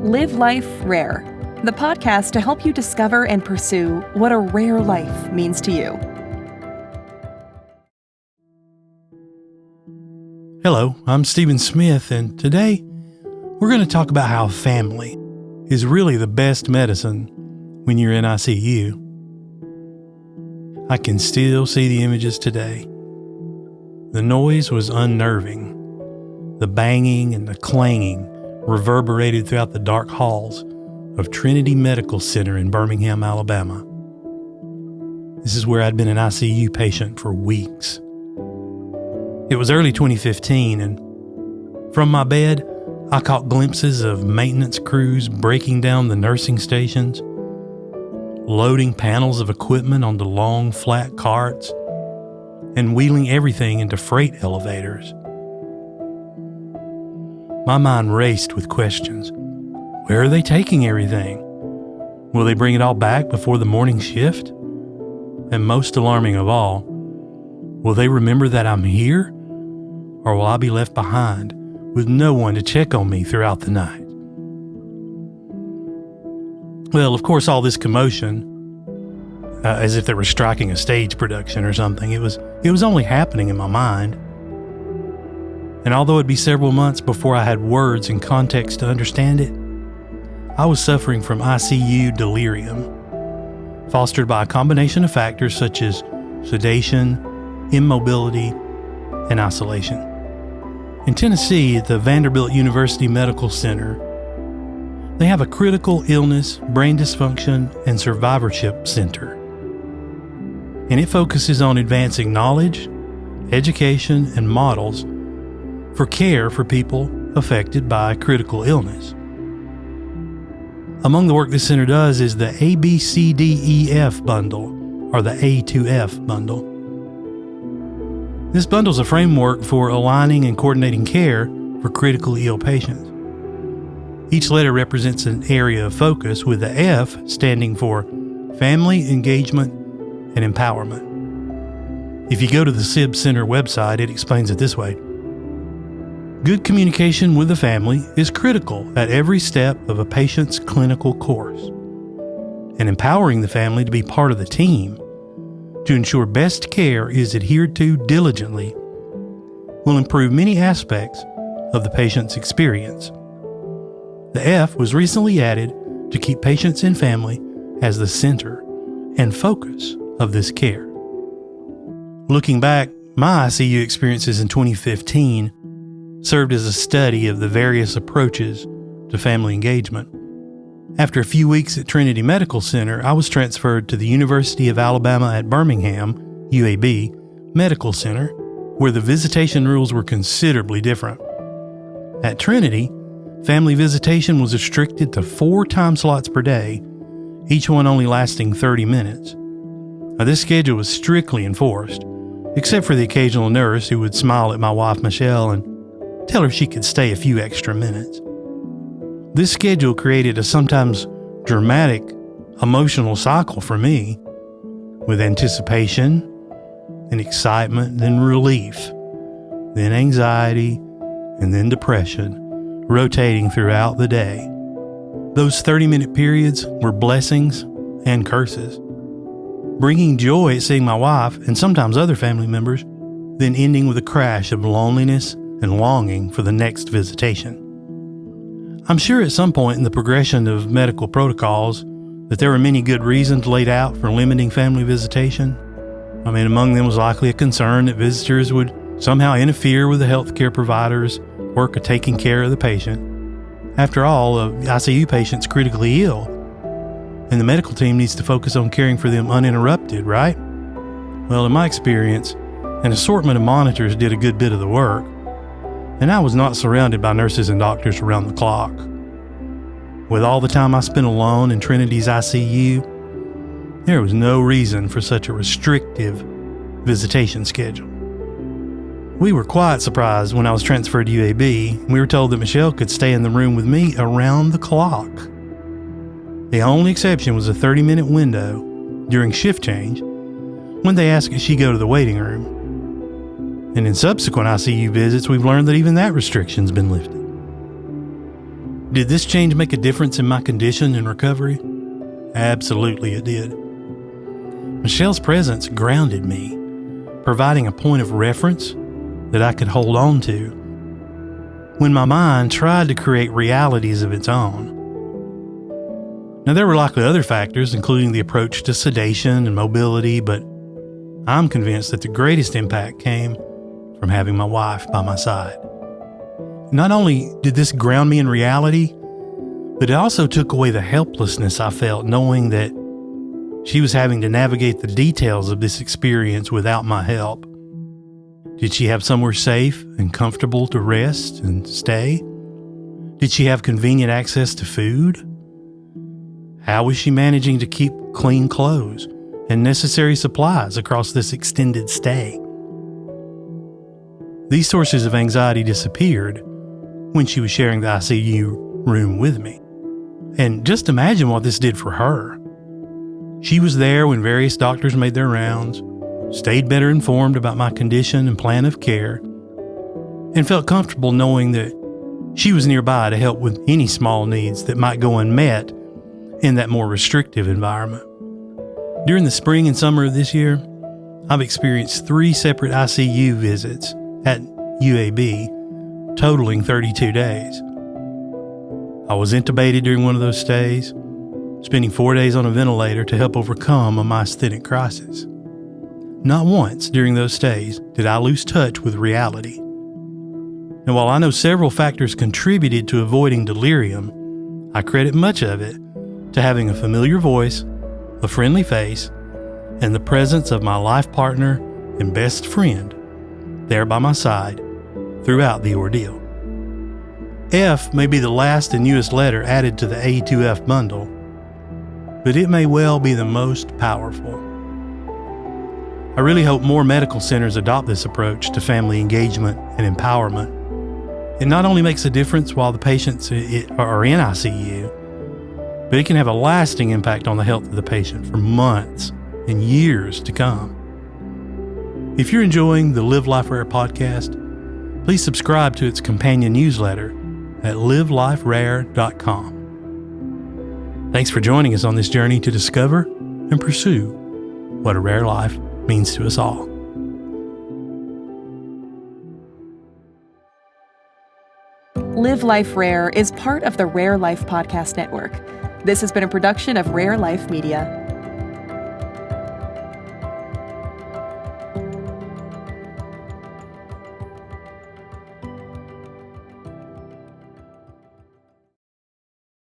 Live Life Rare, the podcast to help you discover and pursue what a rare life means to you. Hello, I'm Stephen Smith, and today we're going to talk about how family is really the best medicine when you're in ICU. I can still see the images today. The noise was unnerving. The banging and the clanging reverberated throughout the dark halls of Trinity Medical Center in Birmingham, Alabama. This is where I'd been an ICU patient for weeks. It was early 2015, and from my bed, I caught glimpses of maintenance crews breaking down the nursing stations, loading panels of equipment onto long, flat carts, and wheeling everything into freight elevators. My mind raced with questions. Where are they taking everything? Will they bring it all back before the morning shift? And most alarming of all, will they remember that I'm here? Or will I be left behind with no one to check on me throughout the night? Well, of course, all this commotion, as if they were striking a stage production or something, it was only happening in my mind. And although it'd be several months before I had words and context to understand it, I was suffering from ICU delirium, fostered by a combination of factors such as sedation, immobility, and isolation. In Tennessee, at the Vanderbilt University Medical Center, they have a critical illness, brain dysfunction, and survivorship center. And it focuses on advancing knowledge, education, and models for care for people affected by critical illness. Among the work this center does is the ABCDEF bundle, or the A2F bundle. This bundle is a framework for aligning and coordinating care for critically ill patients. Each letter represents an area of focus, with the F standing for family, engagement, and empowerment. If you go to the SIB Center website, it explains it this way. Good communication with the family is critical at every step of a patient's clinical course, and empowering the family to be part of the team to ensure best care is adhered to diligently will improve many aspects of the patient's experience. The F was recently added to keep patients and family as the center and focus of this care. Looking back, my ICU experiences in 2015 served as a study of the various approaches to family engagement. After a few weeks at Trinity Medical Center, I was transferred to the University of Alabama at Birmingham, UAB, Medical Center, where the visitation rules were considerably different. At Trinity, family visitation was restricted to 4 time slots per day, each one only lasting 30 minutes. Now, this schedule was strictly enforced, except for the occasional nurse who would smile at my wife Michelle and tell her she could stay a few extra minutes. This schedule created a sometimes dramatic emotional cycle for me, with anticipation and excitement, then relief, then anxiety, and then depression, rotating throughout the day. Those 30-minute periods were blessings and curses, bringing joy at seeing my wife and sometimes other family members, then ending with a crash of loneliness and longing for the next visitation. I'm sure at some point in the progression of medical protocols that there were many good reasons laid out for limiting family visitation. Among them was likely a concern that visitors would somehow interfere with the healthcare provider's work of taking care of the patient. After all, an ICU patient's critically ill, and the medical team needs to focus on caring for them uninterrupted, right? Well, in my experience, an assortment of monitors did a good bit of the work, and I was not surrounded by nurses and doctors around the clock. With all the time I spent alone in Trinity's ICU, there was no reason for such a restrictive visitation schedule. We were quite surprised when I was transferred to UAB. We were told that Michelle could stay in the room with me around the clock. The only exception was a 30-minute window during shift change when they asked if she go to the waiting room. And in subsequent ICU visits, we've learned that even that restriction's been lifted. Did this change make a difference in my condition and recovery? Absolutely it did. Michelle's presence grounded me, providing a point of reference that I could hold on to when my mind tried to create realities of its own. Now, there were likely other factors, including the approach to sedation and mobility, but I'm convinced that the greatest impact came from having my wife by my side. Not only did this ground me in reality, but it also took away the helplessness I felt knowing that she was having to navigate the details of this experience without my help. Did she have somewhere safe and comfortable to rest and stay? Did she have convenient access to food? How was she managing to keep clean clothes and necessary supplies across this extended stay? These sources of anxiety disappeared when she was sharing the ICU room with me. And just imagine what this did for her. She was there when various doctors made their rounds, stayed better informed about my condition and plan of care, and felt comfortable knowing that she was nearby to help with any small needs that might go unmet in that more restrictive environment. During the spring and summer of this year, I've experienced 3 separate ICU visits at UAB, totaling 32 days. I was intubated during one of those stays, spending 4 days on a ventilator to help overcome a myasthenic crisis. Not once during those stays did I lose touch with reality. And while I know several factors contributed to avoiding delirium, I credit much of it to having a familiar voice, a friendly face, and the presence of my life partner and best friend there by my side throughout the ordeal. F may be the last and newest letter added to the A2F bundle, but it may well be the most powerful. I really hope more medical centers adopt this approach to family engagement and empowerment. It not only makes a difference while the patients are in ICU, but it can have a lasting impact on the health of the patient for months and years to come. If you're enjoying the Live Life Rare podcast, please subscribe to its companion newsletter at liveliferare.com. Thanks for joining us on this journey to discover and pursue what a rare life means to us all. Live Life Rare is part of the Rare Life Podcast Network. This has been a production of Rare Life Media.